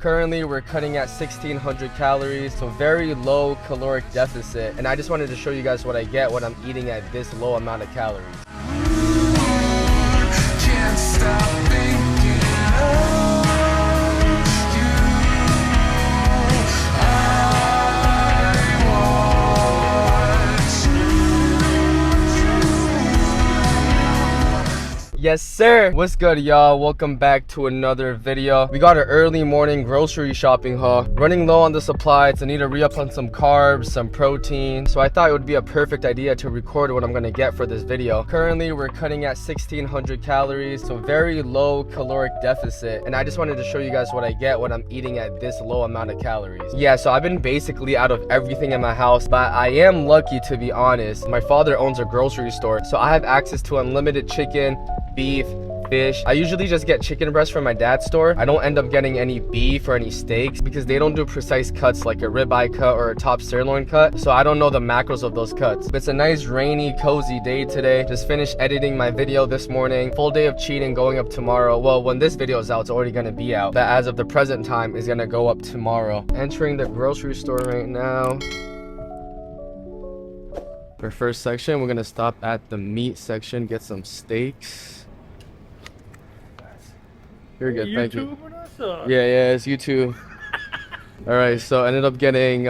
Currently, we're cutting at 1600 calories, so very low caloric deficit. And I just wanted to show you guys what I get when I'm eating at this low amount of calories. Can't stop thinking of you. I want Yes, sir. What's good, y'all? Welcome back to another video. We got an early morning grocery shopping haul. Running low on the supplies. I need to re-up on some carbs, some protein. So I thought it would be a perfect idea to record what I'm gonna get for this video. Currently, we're cutting at 1600 calories, so very low caloric deficit. And I just wanted to show you guys what I get when I'm eating at this low amount of calories. Yeah, so I've been basically out of everything in my house, but I am lucky, to be honest. My father owns a grocery store, so I have access to unlimited chicken, beef, fish. I usually just get chicken breast from my dad's store. I don't end up getting any beef or any steaks because they don't do precise cuts like a ribeye cut or a top sirloin cut, so I don't know the macros of those cuts. But it's a nice rainy cozy day today. Just finished editing my video this morning. Full day of cheating going up tomorrow. Well, when this video is out, it's already gonna be out, but as of the present time, it's gonna go up tomorrow. Entering the grocery store right now. For first section, we're gonna stop at the meat section, get some steaks. You're good, thank you. Yeah, it's YouTube. All right, so I ended up getting,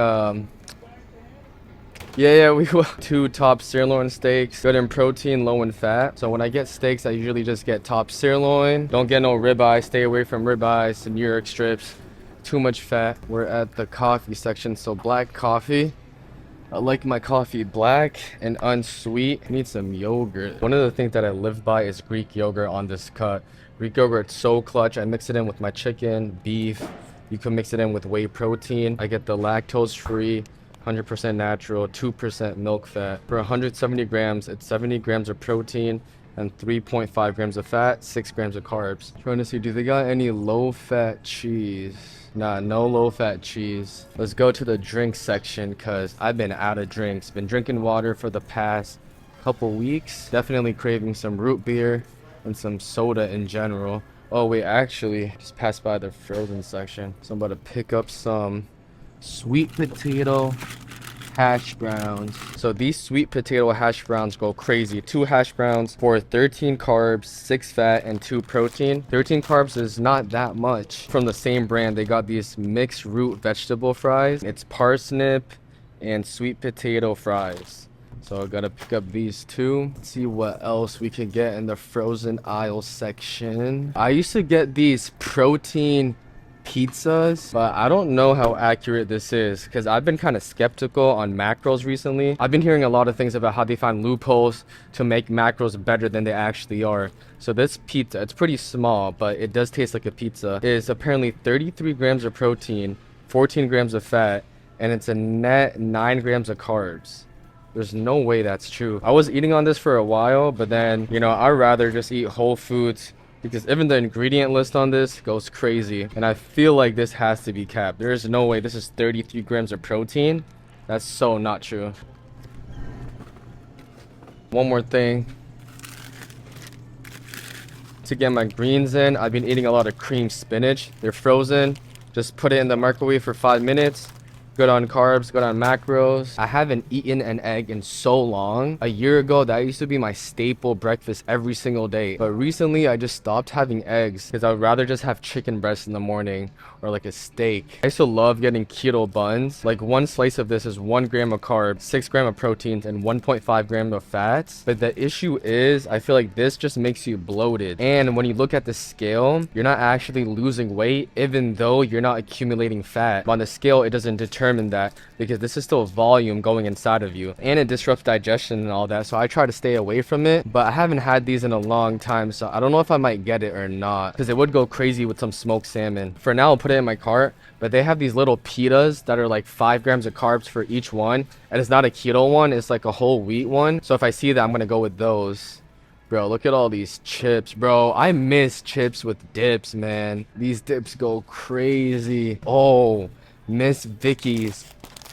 we got 2 top sirloin steaks, good in protein, low in fat. So when I get steaks, I usually just get top sirloin. Don't get no ribeye, stay away from ribeyes and New York strips. Too much fat. We're at the coffee section, so black coffee. I like my coffee black and unsweet. I need some yogurt. One of the things that I live by is Greek yogurt on this cut. Greek yogurt's so clutch. I mix it in with my chicken, beef. You can mix it in with whey protein. I get the lactose free, 100% natural, 2% milk fat. For 170 grams, it's 70 grams of protein and 3.5 grams of fat, 6 grams of carbs. Trying to see, do they got any low fat cheese? Nah, no low fat cheese. Let's go to the drink section because I've been out of drinks. Been drinking water for the past couple weeks. Definitely craving some root beer and some soda in general. Oh wait, actually just passed by the frozen section, so I'm about to pick up some sweet potato hash browns. So these sweet potato hash browns go crazy. 2 hash browns for 13 carbs, 6 fat, and 2 protein. 13 carbs is not that much. From the same brand, they got these mixed root vegetable fries. It's parsnip and sweet potato fries. So I gotta pick up these 2. Let's see what else we can get in the frozen aisle section. I used to get these protein pizzas, but I don't know how accurate this is because I've been kind of skeptical on macros recently. I've been hearing a lot of things about how they find loopholes to make macros better than they actually are. So this pizza, it's pretty small, but it does taste like a pizza. It is apparently 33 grams of protein, 14 grams of fat, and it's a net 9 grams of carbs. There's no way that's true. I was eating on this for a while, but then, you know, I'd rather just eat whole foods because even the ingredient list on this goes crazy. And I feel like this has to be capped. There is no way this is 33 grams of protein. That's so not true. One more thing. To get my greens in, I've been eating a lot of cream spinach. They're frozen. Just put it in the microwave for 5 minutes. Good on carbs, good on macros. I haven't eaten an egg in so long. A year ago, that used to be my staple breakfast every single day. But recently, I just stopped having eggs because I would rather just have chicken breast in the morning or like a steak. I used to love getting keto buns. Like 1 slice of this is 1 gram of carbs, 6 grams of proteins, and 1.5 grams of fats. But the issue is, I feel like this just makes you bloated. And when you look at the scale, you're not actually losing weight, even though you're not accumulating fat. On the scale, it doesn't determine that because this is still volume going inside of you and it disrupts digestion and all that, so I try to stay away from it. But I haven't had these in a long time, so I don't know if I might get it or not because it would go crazy with some smoked salmon. For now, I'll put it in my cart, but they have these little pitas that are like 5 grams of carbs for each one, and it's not a keto one, it's like a whole wheat one. So if I see that, I'm gonna go with those. Bro, look at all these chips, bro. I miss chips with dips, man. These dips go crazy. Oh, Miss Vicky's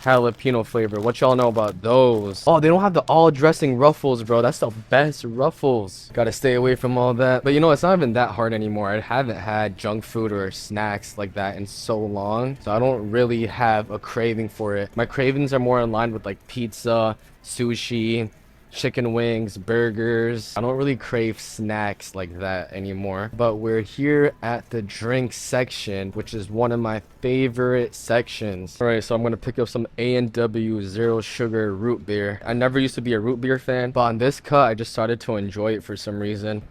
jalapeno flavor. What y'all know about those? Oh, they don't have the all dressing ruffles, bro. That's the best ruffles. Gotta stay away from all that. But you know, it's not even that hard anymore. I haven't had junk food or snacks like that in so long, so I don't really have a craving for it. My cravings are more in line with like pizza, sushi, chicken wings, burgers. I don't really crave snacks like that anymore. But we're here at the drink section, which is one of my favorite sections. All right, so I'm gonna pick up some A&W zero sugar root beer. I never used to be a root beer fan, but on this cut I just started to enjoy it for some reason.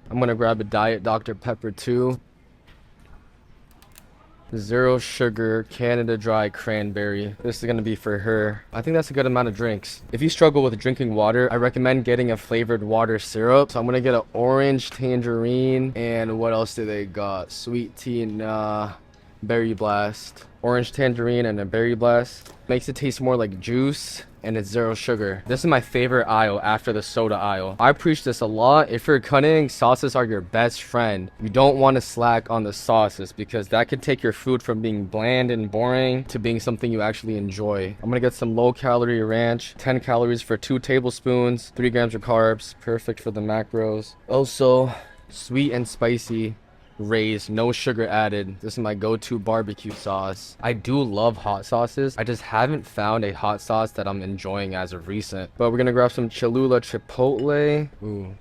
I'm gonna grab a Diet Dr. Pepper too. Zero sugar Canada Dry cranberry. This is gonna be for her. I think that's a good amount of drinks. If you struggle with drinking water, I recommend getting a flavored water syrup. So I'm gonna get an orange tangerine, and what else do they got? Sweet tea and berry blast. Orange tangerine and a berry blast. Makes it taste more like juice, and it's zero sugar. This is my favorite aisle after the soda aisle. I preach this a lot. If you're cutting, sauces are your best friend. You don't want to slack on the sauces because that could take your food from being bland and boring to being something you actually enjoy. I'm gonna get some low calorie ranch, 10 calories for 2 tablespoons, 3 grams of carbs, perfect for the macros. Also, sweet and spicy Raised, no sugar added. This is my go-to barbecue sauce. I do love hot sauces. I just haven't found a hot sauce that I'm enjoying as of recent. But we're gonna grab some Cholula Chipotle. Ooh.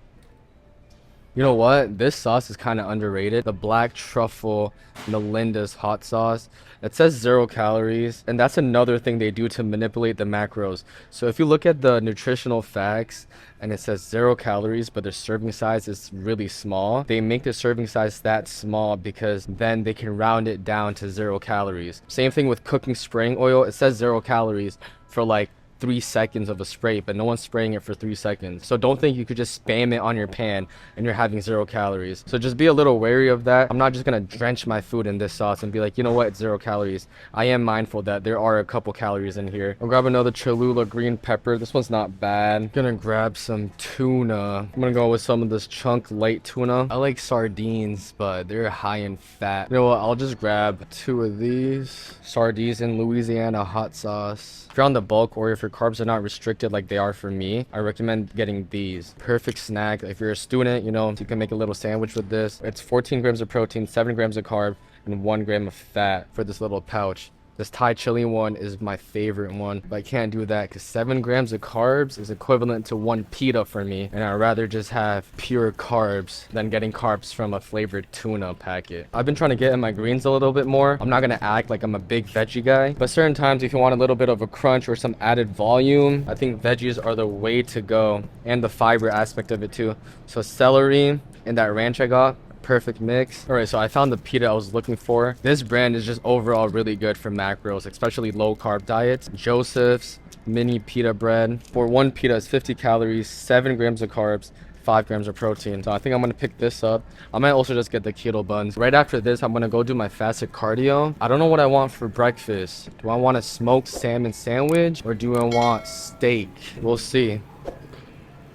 You know what? This sauce is kind of underrated. The black truffle Melinda's hot sauce. It says 0 calories, and that's another thing they do to manipulate the macros. So if you look at the nutritional facts and it says 0 calories, but the serving size is really small, they make the serving size that small because then they can round it down to 0 calories. Same thing with cooking spraying oil. It says 0 calories for like 3 seconds of a spray, but no one's spraying it for 3 seconds. So don't think you could just spam it on your pan and you're having 0 calories. So just be a little wary of that. I'm not just gonna drench my food in this sauce and be like, you know what, it's 0 calories. I am mindful that there are a couple calories in here. I'll grab another Cholula green pepper. This one's not bad. Gonna grab some tuna. I'm gonna go with some of this chunk light tuna. I like sardines, but they're high in fat. You know what, I'll just grab 2 of these sardines in Louisiana hot sauce. If you're on the bulk or if your carbs are not restricted like they are for me, I recommend getting these. Perfect snack. If you're a student, you know, you can make a little sandwich with this. It's 14 grams of protein, 7 grams of carb, and 1 gram of fat for this little pouch. This Thai chili one is my favorite one, but I can't do that because 7 grams of carbs is equivalent to 1 pita for me, and I'd rather just have pure carbs than getting carbs from a flavored tuna packet. I've been trying to get in my greens a little bit more. I'm not gonna act like I'm a big veggie guy, but certain times if you want a little bit of a crunch or some added volume, I think veggies are the way to go, and the fiber aspect of it too. So celery and that ranch I got, perfect mix. All right, so I found the pita I was looking for. This brand is just overall really good for macros, especially low carb diets. Joseph's mini pita bread. For 1 pita is 50 calories, 7 grams of carbs, 5 grams of protein. So I think I'm gonna pick this up. I might also just get the keto buns. Right after this, I'm gonna go do my fasted cardio. I don't know what I want for breakfast. Do I want a smoked salmon sandwich or do I want steak? We'll see.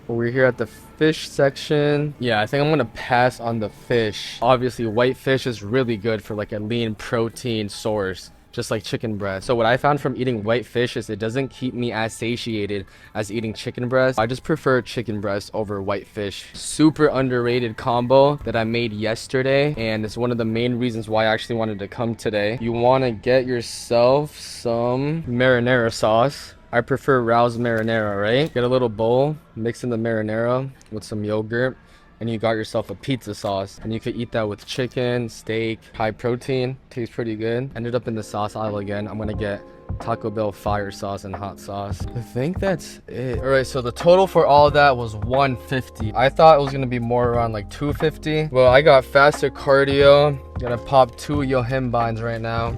We're here at the fish section. Yeah, I think I'm gonna pass on the fish. Obviously, white fish is really good for like a lean protein source, just like chicken breast. So what I found from eating white fish is it doesn't keep me as satiated as eating chicken breast. I just prefer chicken breast over white fish. Super underrated combo that I made yesterday, and it's one of the main reasons why I actually wanted to come today. You want to get yourself some marinara sauce. I prefer Rao's marinara, right? Get a little bowl, mix in the marinara with some yogurt, and you got yourself a pizza sauce. And you could eat that with chicken, steak, high protein. Tastes pretty good. Ended up in the sauce aisle again. I'm gonna get Taco Bell fire sauce and hot sauce. I think that's it. All right, so the total for all of that was 150. I thought it was gonna be more around like 250. Well, I got faster cardio. Gonna pop 2 yohimbines right now.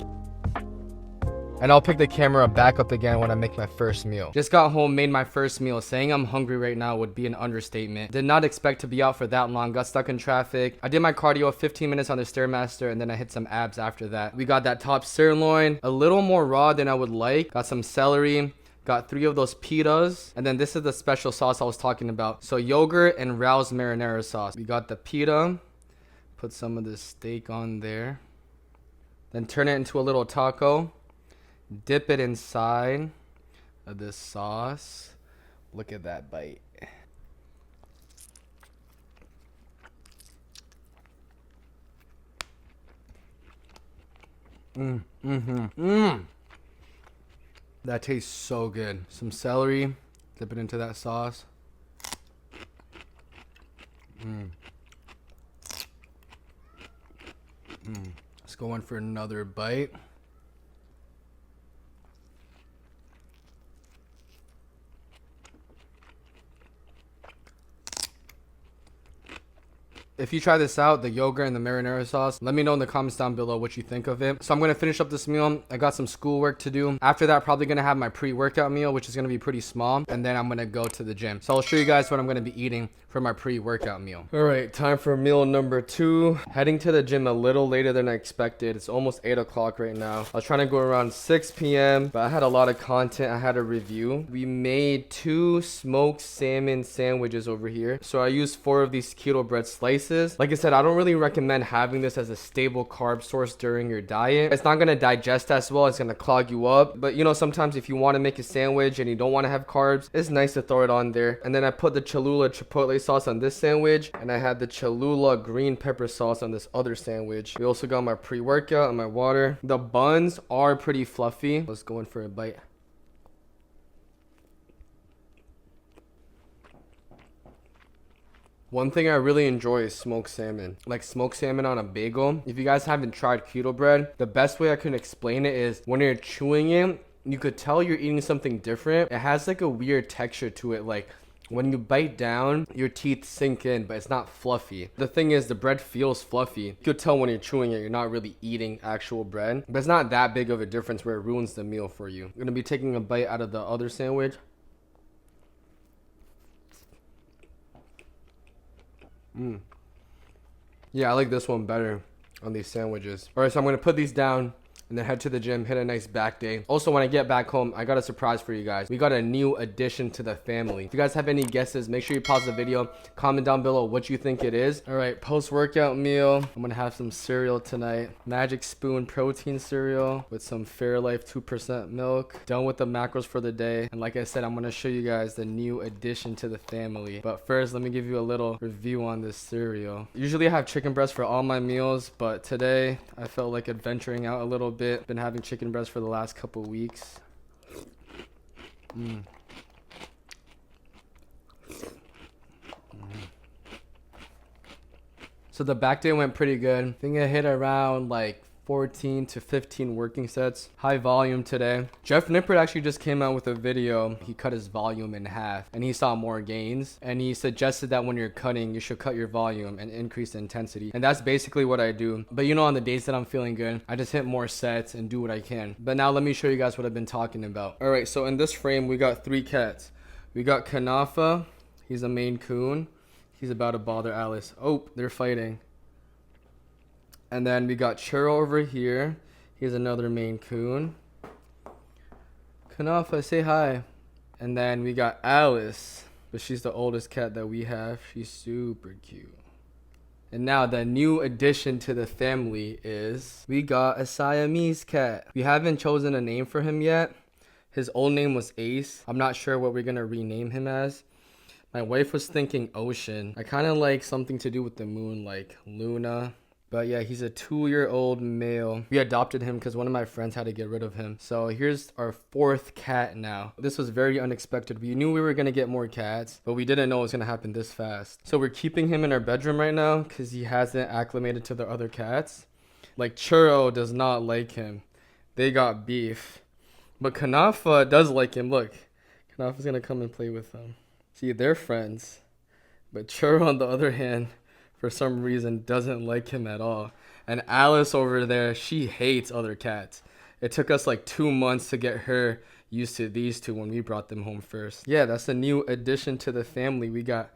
And I'll pick the camera back up again when I make my first meal. Just got home, made my first meal. Saying I'm hungry right now would be an understatement. Did not expect to be out for that long. Got stuck in traffic. I did my cardio 15 minutes on the Stairmaster, and then I hit some abs after that. We got that top sirloin, a little more raw than I would like. Got some celery. Got 3 of those pitas. And then this is the special sauce I was talking about. So yogurt and Rao's marinara sauce. We got the pita. Put some of the steak on there. Then turn it into a little taco. dip it inside of this sauce. Look at that bite. That tastes so good. Some celery, dip it into that sauce. Let's go in for another bite. If you try this out, the yogurt and the marinara sauce, let me know in the comments down below what you think of it. So I'm going to finish up this meal. I got some schoolwork to do. After that, probably going to have my pre-workout meal, which is going to be pretty small. And then I'm going to go to the gym. So I'll show you guys what I'm going to be eating for my pre-workout meal. All right, time for meal number 2. Heading to the gym a little later than I expected. It's almost 8 o'clock right now. I was trying to go around 6 p.m., but I had a lot of content I had to review. We made 2 smoked salmon sandwiches over here. So I used 4 of these keto bread slices. Like I said, I don't really recommend having this as a stable carb source during your diet. It's not going to digest as well. It's going to clog you up. But you know, sometimes if you want to make a sandwich and you don't want to have carbs, it's nice to throw it on there. And then I put the Cholula chipotle sauce on this sandwich, and I had the Cholula green pepper sauce on this other sandwich. We also got my pre-workout and my water. The buns are pretty fluffy. Let's go in for a bite. One thing I really enjoy is smoked salmon. Like smoked salmon on a bagel. If you guys haven't tried keto bread, the best way I can explain it is when you're chewing it, you could tell you're eating something different. It has like a weird texture to it. Like when you bite down, your teeth sink in, but it's not fluffy. The thing is, the bread feels fluffy. You could tell when you're chewing it, you're not really eating actual bread. But it's not that big of a difference where it ruins the meal for you. I'm gonna be taking a bite out of the other sandwich. Yeah, I like this one better on these sandwiches. All right, so I'm gonna put these down and then head to the gym, hit a nice back day. Also, when I get back home, I got a surprise for you guys. We got a new addition to the family. If you guys have any guesses, make sure you pause the video, comment down below what you think it is. All right, post-workout meal. I'm gonna have some cereal tonight. Magic Spoon protein cereal with some Fairlife 2% milk. Done with the macros for the day. And like I said, I'm gonna show you guys the new addition to the family. But first, let me give you a little review on this cereal. Usually I have chicken breast for all my meals, but today I felt like adventuring out a little bit. Been having chicken breast for the last couple weeks. So the back day went pretty good. I think I hit around like 14 to 15 working sets. High volume today. Jeff Nippert actually just came out with a video. He cut his volume in half and he saw more gains. And he suggested that when you're cutting, you should cut your volume and increase the intensity. And that's basically what I do. But you know, on the days that I'm feeling good, I just hit more sets and do what I can. But now let me show you guys what I've been talking about. All right, so in this frame, we got 3 cats. We got Kanafa. He's a Maine Coon. He's about to bother Alice. Oh, they're fighting. And then we got Churro over here. He's another Maine Coon. Kanafa, say hi. And then we got Alice, but she's the oldest cat that we have. She's super cute. And now the new addition to the family is we got a Siamese cat. We haven't chosen a name for him yet. His old name was Ace. I'm not sure what we're gonna rename him as. My wife was thinking Ocean. I kind of like something to do with the moon, like Luna. But yeah, he's a 2-year-old male. We adopted him because one of my friends had to get rid of him. So here's our 4th cat now. This was very unexpected. We knew we were going to get more cats, but we didn't know it was going to happen this fast. So we're keeping him in our bedroom right now because he hasn't acclimated to the other cats. Like Churro does not like him. They got beef. But Kanafa does like him. Look, Kanafa's going to come and play with him. See, they're friends. But Churro, on the other hand, for some reason doesn't like him at all. And Alice over there, she hates other cats. It took us like 2 months to get her used to these 2 when we brought them home first. Yeah, that's a new addition to the family. We got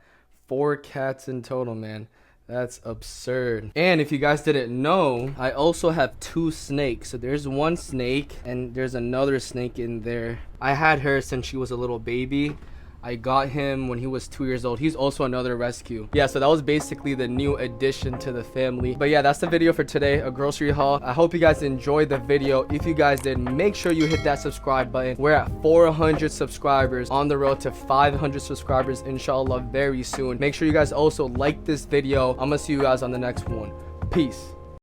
4 cats in total, man. That's absurd. And if you guys didn't know, I also have 2 snakes. So there's 1 snake and there's another snake in there. I had her since she was a little baby. I got him when he was 2 years old. He's also another rescue. Yeah, so that was basically the new addition to the family. But yeah, that's the video for today, a grocery haul. I hope you guys enjoyed the video. If you guys did, make sure you hit that subscribe button. We're at 400 subscribers, on the road to 500 subscribers, inshallah, very soon. Make sure you guys also like this video. I'm gonna see you guys on the next one. Peace.